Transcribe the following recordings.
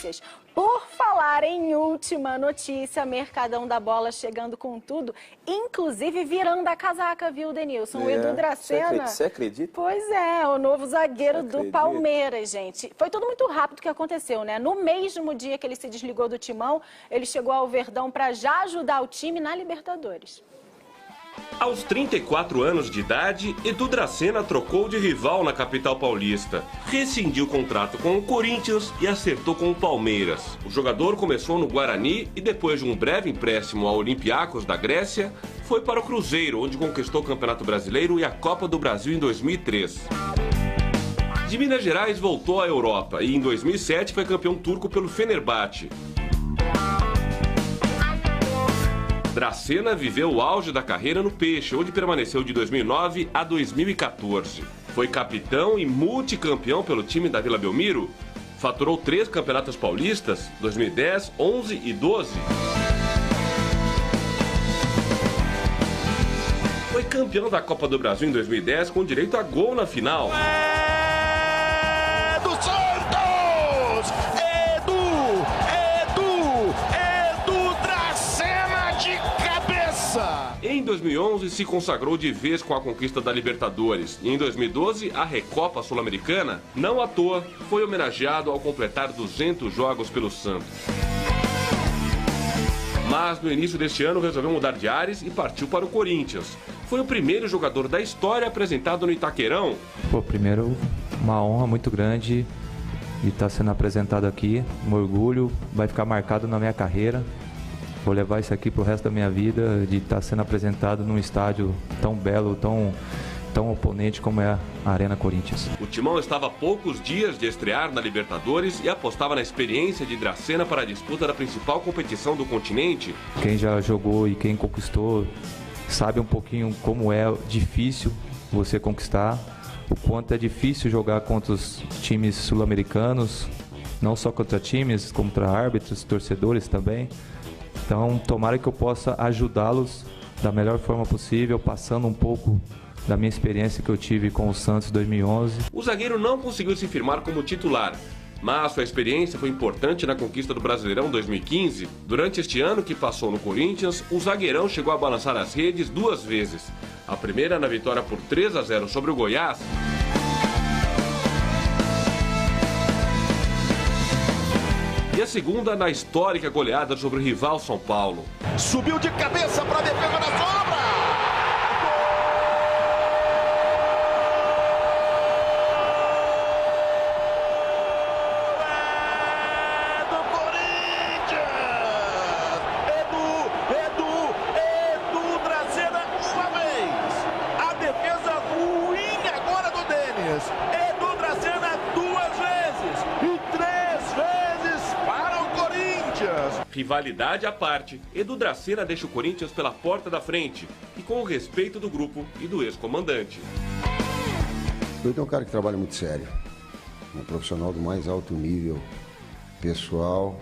notícias. Por falar em última notícia, Mercadão da Bola chegando com tudo, inclusive virando a casaca, viu, Denilson? O Edu Dracena. Você acredita? Pois é, o novo zagueiro do Palmeiras, gente. Foi tudo muito rápido o que aconteceu, né? No mesmo dia que ele se desligou do timão, ele chegou ao Verdão para já ajudar o time na Libertadores. Aos 34 anos de idade, Edu Dracena trocou de rival na capital paulista. Rescindiu o contrato com o Corinthians e acertou com o Palmeiras. O jogador começou no Guarani e depois de um breve empréstimo ao Olympiacos da Grécia, foi para o Cruzeiro, onde conquistou o Campeonato Brasileiro e a Copa do Brasil em 2003. De Minas Gerais voltou à Europa e em 2007 foi campeão turco pelo Fenerbahçe. Dracena viveu o auge da carreira no Peixe, onde permaneceu de 2009 a 2014. Foi capitão e multicampeão pelo time da Vila Belmiro. Faturou 3 campeonatos paulistas, 2010, 11 e 12. Foi campeão da Copa do Brasil em 2010 com direito a gol na final. Do Santos! Edu Dracena de cabeça! Em 2011 se consagrou de vez com a conquista da Libertadores e em 2012 a Recopa Sul-Americana, não à toa, foi homenageado ao completar 200 jogos pelo Santos. Mas no início deste ano resolveu mudar de ares e partiu para o Corinthians. Foi o primeiro jogador da história apresentado no Itaquerão. Primeiro, uma honra muito grande de estar sendo apresentado aqui. Um orgulho, vai ficar marcado na minha carreira. Vou levar isso aqui para o resto da minha vida, de estar sendo apresentado num estádio tão belo, tão oponente como é a Arena Corinthians. O Timão estava a poucos dias de estrear na Libertadores e apostava na experiência de Dracena para a disputa da principal competição do continente. Quem já jogou e quem conquistou sabe um pouquinho como é difícil você conquistar, o quanto é difícil jogar contra os times sul-americanos, não só contra times, contra árbitros, torcedores também. Então, tomara que eu possa ajudá-los da melhor forma possível, passando um pouco da minha experiência que eu tive com o Santos em 2011. O zagueiro não conseguiu se firmar como titular, mas sua experiência foi importante na conquista do Brasileirão 2015. Durante este ano que passou no Corinthians, o zagueirão chegou a balançar as redes 2 vezes. A primeira na vitória por 3-0 sobre o Goiás. E a segunda na histórica goleada sobre o rival São Paulo. Subiu de cabeça para a defesa da sobra! Edu Dracena uma vez. A defesa ruim agora do Denis. Edu Dracena 2 vezes e 3 vezes para o Corinthians. Rivalidade à parte, Edu Dracena deixa o Corinthians pela porta da frente e com o respeito do grupo e do ex-comandante. Eu tenho um cara que trabalha muito sério, um profissional do mais alto nível, pessoal,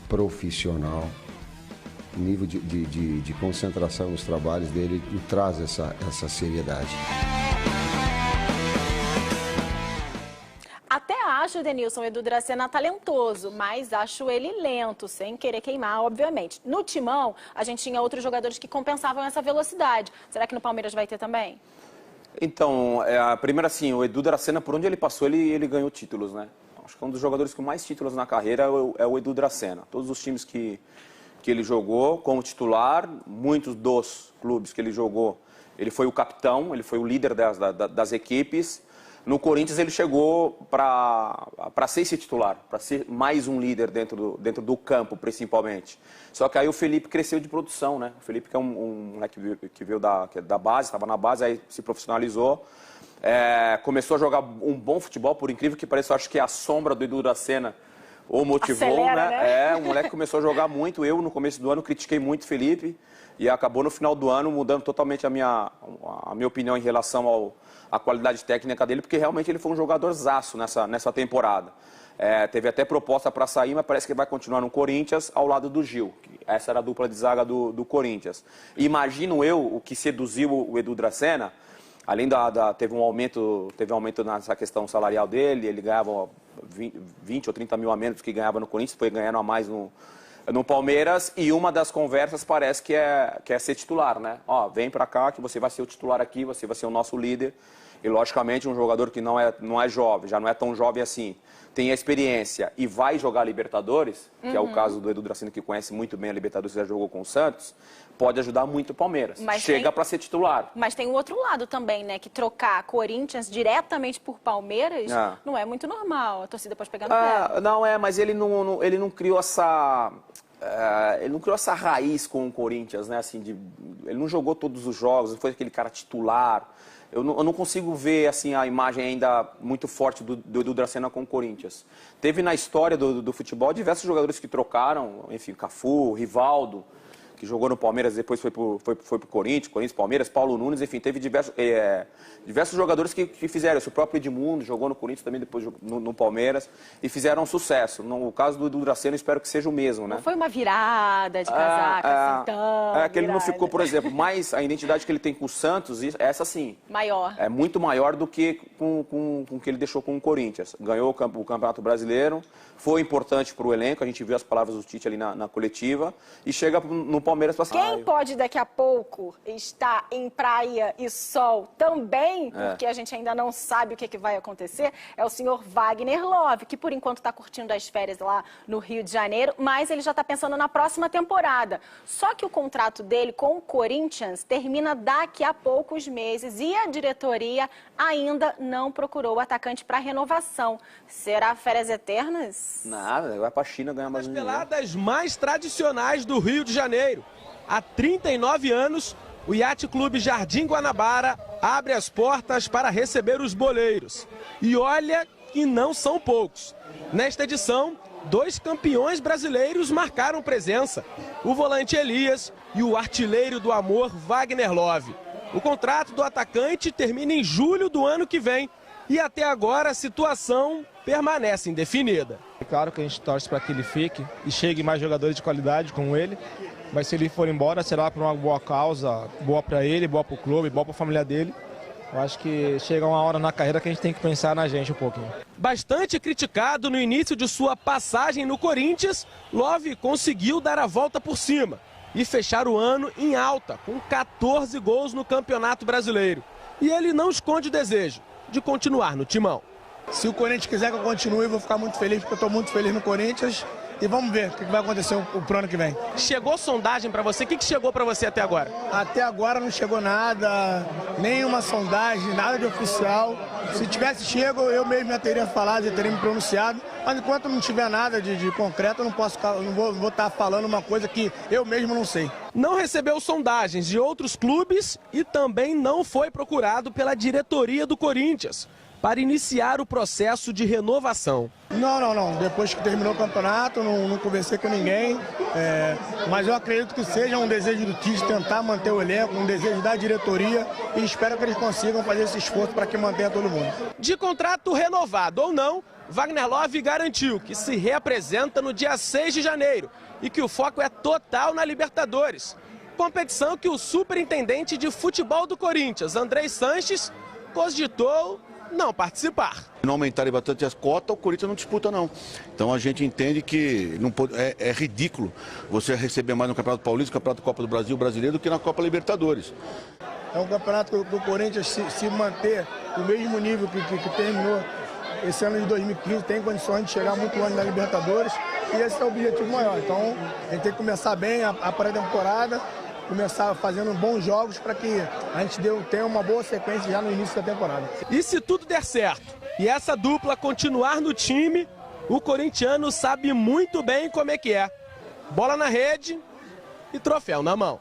profissional, nível de concentração nos trabalhos dele e traz essa seriedade. Até acho, Denilson, o Edu Dracena talentoso, mas acho ele lento, sem querer queimar, obviamente. No Timão, a gente tinha outros jogadores que compensavam essa velocidade. Será que no Palmeiras vai ter também? Então, primeiro assim, o Edu Dracena, por onde ele passou, ele ganhou títulos, né? Acho que é um dos jogadores com mais títulos na carreira é o Edu Dracena. Todos os times que ele jogou como titular, muitos dos clubes que ele jogou, ele foi o capitão, ele foi o líder das equipes. No Corinthians ele chegou para ser esse titular, para ser mais um líder dentro do campo, principalmente. Só que aí o Felipe cresceu de produção, né? O Felipe que é um moleque que veio da base, estava na base, aí se profissionalizou. Começou a jogar um bom futebol, por incrível que pareça, eu acho que a sombra do Edu Dracena o motivou, acelera, né? O moleque começou a jogar muito. Eu, no começo do ano, critiquei muito o Felipe e acabou no final do ano mudando totalmente a minha opinião em relação à qualidade técnica dele, porque realmente ele foi um jogadorzaço nessa temporada. Teve até proposta para sair, mas parece que vai continuar no Corinthians ao lado do Gil. Essa era a dupla de zaga do Corinthians. Imagino eu o que seduziu o Edu Dracena. além teve um aumento nessa questão salarial dele, ele ganhava 20 ou 30 mil a menos que ganhava no Corinthians, foi ganhando a mais no Palmeiras, e uma das conversas parece que é ser titular, né? Ó, vem pra cá que você vai ser o titular aqui, você vai ser o nosso líder. E, logicamente, um jogador que não é jovem, já não é tão jovem assim, tem a experiência e vai jogar Libertadores, que é o caso do Edu Dracena, que conhece muito bem a Libertadores, já jogou com o Santos, pode ajudar muito o Palmeiras. Chega para ser titular. Mas tem um outro lado também, né? Que trocar Corinthians diretamente por Palmeiras não é muito normal. A torcida pode pegar no pé. Não mas ele não criou essa... ele não criou essa raiz com o Corinthians, né? Assim, ele não jogou todos os jogos, não foi aquele cara titular. Eu não consigo ver assim, a imagem ainda muito forte do Edu Dracena com o Corinthians. Teve na história do futebol diversos jogadores que trocaram, enfim, Cafu, Rivaldo, que jogou no Palmeiras, depois foi pro Corinthians, Palmeiras, Paulo Nunes, enfim, teve diversos jogadores que fizeram isso. O próprio Edmundo jogou no Corinthians também, depois no Palmeiras, e fizeram sucesso. No caso do Edu Dracena, espero que seja o mesmo, né? Não foi uma virada de casaca, assim, tão que ele não ficou, por exemplo, mas a identidade que ele tem com o Santos, essa sim. Maior. É muito maior do que com o que ele deixou com o Corinthians. Ganhou o Campeonato Brasileiro, foi importante para o elenco, a gente viu as palavras do Tite ali na coletiva, e chega no Palmeiras para Quem pode daqui a pouco estar em praia e sol também, porque a gente ainda não sabe o que vai acontecer, é o senhor Wagner Love, que por enquanto está curtindo as férias lá no Rio de Janeiro, mas ele já está pensando na próxima temporada. Só que o contrato dele com o Corinthians termina daqui a poucos meses e a diretoria ainda não procurou o atacante para renovação. Será férias eternas? Nada, vai para a China ganhar mais um dinheiro. As peladas mais tradicionais do Rio de Janeiro. Há 39 anos, o Yacht Clube Jardim Guanabara abre as portas para receber os boleiros. E olha que não são poucos. Nesta edição, 2 campeões brasileiros marcaram presença. O volante Elias e o artilheiro do amor Wagner Love. O contrato do atacante termina em julho do ano que vem. E até agora a situação permanece indefinida. É claro que a gente torce para que ele fique e chegue mais jogadores de qualidade como ele. Mas se ele for embora, será por uma boa causa, boa para ele, boa para o clube, boa para a família dele. Eu acho que chega uma hora na carreira que a gente tem que pensar na gente um pouquinho. Bastante criticado no início de sua passagem no Corinthians, Love conseguiu dar a volta por cima e fechar o ano em alta, com 14 gols no Campeonato Brasileiro. E ele não esconde o desejo de continuar no timão. Se o Corinthians quiser que eu continue, eu vou ficar muito feliz, porque eu estou muito feliz no Corinthians. E vamos ver o que vai acontecer pro ano que vem. Chegou sondagem para você? O que chegou para você até agora? Até agora não chegou nada, nenhuma sondagem, nada de oficial. Se tivesse chego, eu mesmo já teria falado, já teria me pronunciado. Mas enquanto não tiver nada de concreto, eu não vou estar falando uma coisa que eu mesmo não sei. Não recebeu sondagens de outros clubes e também não foi procurado pela diretoria do Corinthians para iniciar o processo de renovação. Não. Depois que terminou o campeonato, não conversei com ninguém. Mas eu acredito que seja um desejo do Tite tentar manter o elenco, um desejo da diretoria, e espero que eles consigam fazer esse esforço para que mantenha todo mundo. De contrato renovado ou não, Wagner Love garantiu que se reapresenta no dia 6 de janeiro e que o foco é total na Libertadores. Competição que o superintendente de futebol do Corinthians, Andrei Sanches, cogitou não participar. Não aumentarem bastante as cotas, o Corinthians não disputa não. Então a gente entende que não pode, é ridículo você receber mais no Campeonato Paulista, no Campeonato Copa do Brasil brasileiro do que na Copa Libertadores. É um campeonato que o Corinthians se manter no mesmo nível que terminou esse ano de 2015, tem condições de chegar muito longe na Libertadores, e esse é o objetivo maior. Então a gente tem que começar bem a pré-temporada, começar fazendo bons jogos para que a gente tenha uma boa sequência já no início da temporada. E se tudo der certo e essa dupla continuar no time, o corintiano sabe muito bem como é que é. Bola na rede e troféu na mão.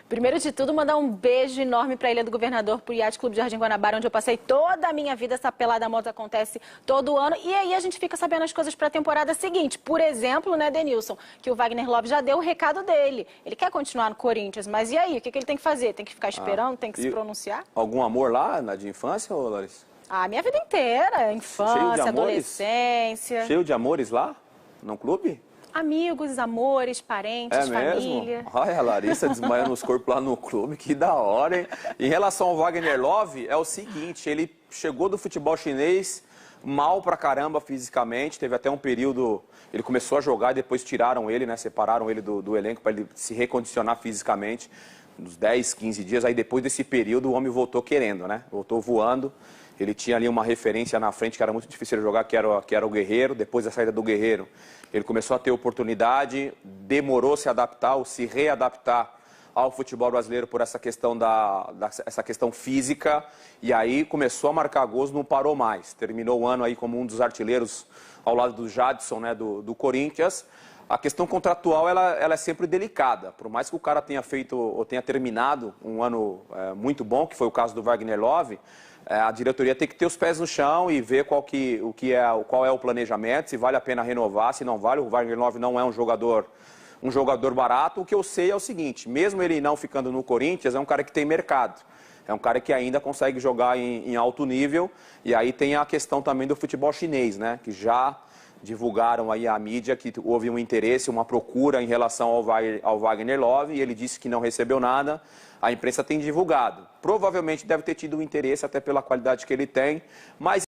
Primeiro de tudo, mandar um beijo enorme para a Ilha do Governador, para o Yacht Clube Jardim Guanabara, onde eu passei toda a minha vida. Essa pelada moto acontece todo ano. E aí a gente fica sabendo as coisas para a temporada seguinte. Por exemplo, né, Denilson, que o Wagner Love já deu o recado dele. Ele quer continuar no Corinthians, mas e aí? O que ele tem que fazer? Tem que ficar esperando? Tem que se pronunciar? Algum amor lá de infância, ou Larissa? Ah, minha vida inteira. Infância, adolescência. Cheio de amores lá? No clube? Amigos, amores, parentes, família. Mesmo? Ai, a Larissa desmaiando os corpos lá no clube, que da hora, hein? Em relação ao Wagner Love, é o seguinte, ele chegou do futebol chinês mal pra caramba fisicamente, teve até um período, ele começou a jogar e depois tiraram ele, né? Separaram ele do elenco para ele se recondicionar fisicamente, uns 10, 15 dias, aí depois desse período o homem voltou querendo, né? Voltou voando. Ele tinha ali uma referência na frente que era muito difícil de jogar, que era o Guerreiro. Depois da saída do Guerreiro, ele começou a ter oportunidade, demorou a se adaptar ou se readaptar ao futebol brasileiro por essa questão, essa questão física. E aí começou a marcar gols, não parou mais. Terminou o ano aí como um dos artilheiros ao lado do Jadson, né, do Corinthians. A questão contratual ela é sempre delicada. Por mais que o cara tenha feito ou tenha terminado um ano muito bom, que foi o caso do Wagner Love, a diretoria tem que ter os pés no chão e ver qual é o planejamento, se vale a pena renovar, se não vale. O Wagner Love não é um jogador barato. O que eu sei é o seguinte, mesmo ele não ficando no Corinthians, é um cara que tem mercado. É um cara que ainda consegue jogar em alto nível. E aí tem a questão também do futebol chinês, né? Que já divulgaram aí à mídia que houve um interesse, uma procura em relação ao Wagner Love, e ele disse que não recebeu nada. A imprensa tem divulgado. Provavelmente deve ter tido um interesse, até pela qualidade que ele tem, mas